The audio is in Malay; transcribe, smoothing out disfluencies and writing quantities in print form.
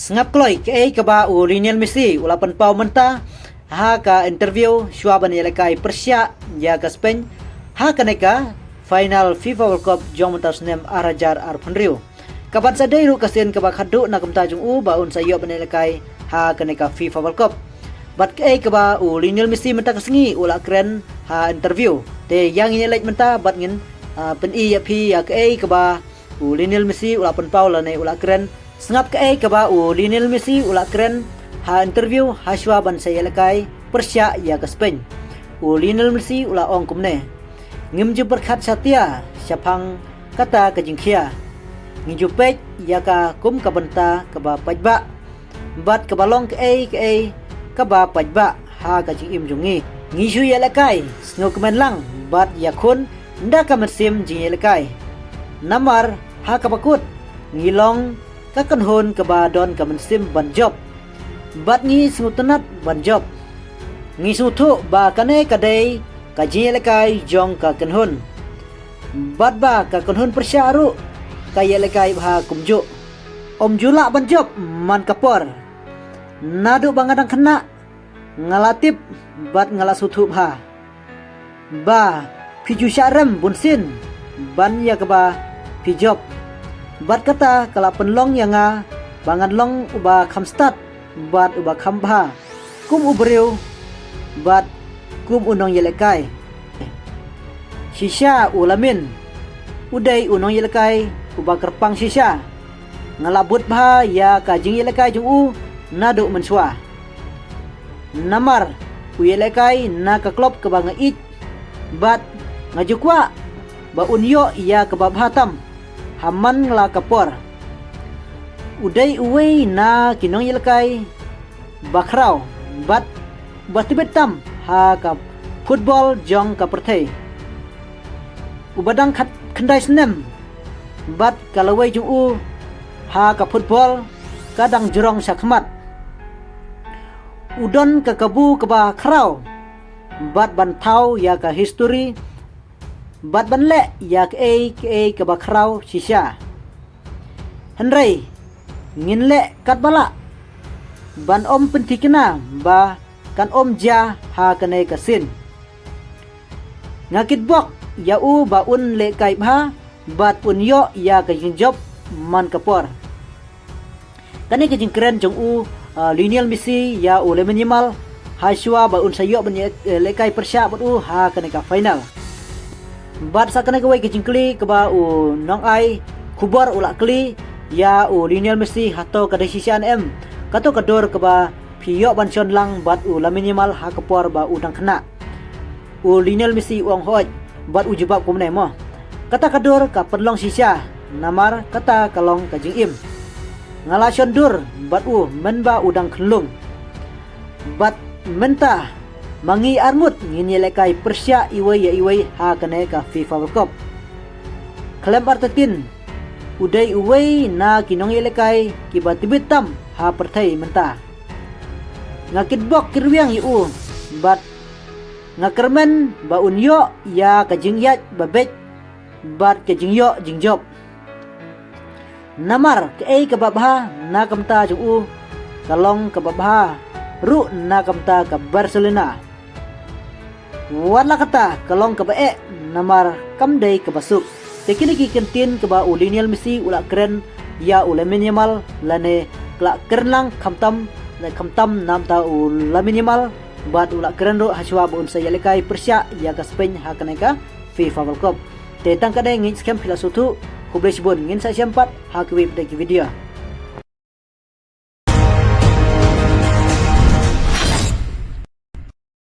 Sngap kloi ke ba u Lionel Messi ulapan pau menta ha ka interview shuaban yelekai Persia ya ka Spain ha ka neka final FIFA World Cup jong mentas nem arajar arpanriu kapan sadai ru kasien ka ba khadu na kamta jung u ba un sayo ban yelekai ha ka neka FIFA World Cup bat ke ba u Lionel Messi menta kasengi ula kren ha interview te yang yelek menta bat ngin pen i ya pi ya ke ba u Lionel Messi ulapan pau la ne ula kren Sengap ke ba u Lionel Messi ula keren ha interview ha shuaban saya lekai Persia ya ke Spain. U Lionel Messi ula ong kumne. Ngimju berkat satia syapang kata ke jingkhia. Ngiju pej ya ka kum ka benta ka ba pajba. Bat ka balong ke ba pajba ha ka jing im jungi. Ngishu ya lekai snow kemen lang bat ya kun nda ka mesim jing ya lekai. Namar ha ka bakut ngilong kakan hon ke ba don ka mensim ban job bat ngi smutenat ban job ngi sutu ba kane kadai ka jelekai jong ka kan hon bat ba ka kan hon persyaru ka yelekai ba kumju om jula ban job man kapor nadu bangadang kena ngalatip bat ngala sutu ba piju syarem bunsin ban ya ke ba pijob bat kata kala penlong yang bangan long uba kamstat bat uba kambha kum ubreu bat kum unong yelekai shisha ulamin udai unong yelekai uba kerpang shisha ngalabut bha ya kajing yelekai jung u nadu mensua namar u yelekai na ka klop ke banga it bat ngajukwa ba unyo ya ke babhatam Haman ngla kapor udai uwei na kinong yelkai bakrau bat batibetam ha ka football jong ka perthai ubadang khandai snem bat kalawai jung u ha ka football kadang jurong sakmat udon ka kabu ka ba krau bat bantau ya ka history bat ban le ya ke ke ba krau shisha henrei ngin le kat bala ban om pentikna ba kan om ja ha kane kasin ngakit bok ya u ba un le kai bha bat un yo ya ka job man kapor kane ke jingkren jong u Lionel Messi ya u le minimal ha shwa ba un sayo ban le kai Persia bat u ha kane ka final bat sakane kawai ke jingkli ke ba u nong ai kubar ula kli ya u Lionel Messi hato ka decision em kato kador ke ba piyo ban chon lang bat u la minimal ha kapor ba udang kena u Lionel Messi uang hoj bat u jebab kumne mo kata kador ka perlong sisa namar kata kalong ka jing im ngala dur bat u menba udang kelung bat menta mangi armut ngini lekai Persia iwai ha kane ka FIFA World Cup klem artatin udai uwai na kinong lekai kibatibitam ha perthai menta ngakit bok kirwiang yu bat ngakermen ba unyo ya ka jingyat babet bat ka jingyo jingjob namar ke ka babha na kamta ju kalong ka babha ru na kamta ka Barcelona wala kata kalong ka bae namar kamdai ka basuk tekini ki kentin ka ba u Lionel Messi ula keren ya ula minimal lane kla kernlang khamtam namta u la minimal bat ula keren ro haswa bun saya lekai Persia ya ka Spain ha kaneka FIFA World Cup te tang kadai ngin scam filasutu kublish bun ngin sa sempat ha ki video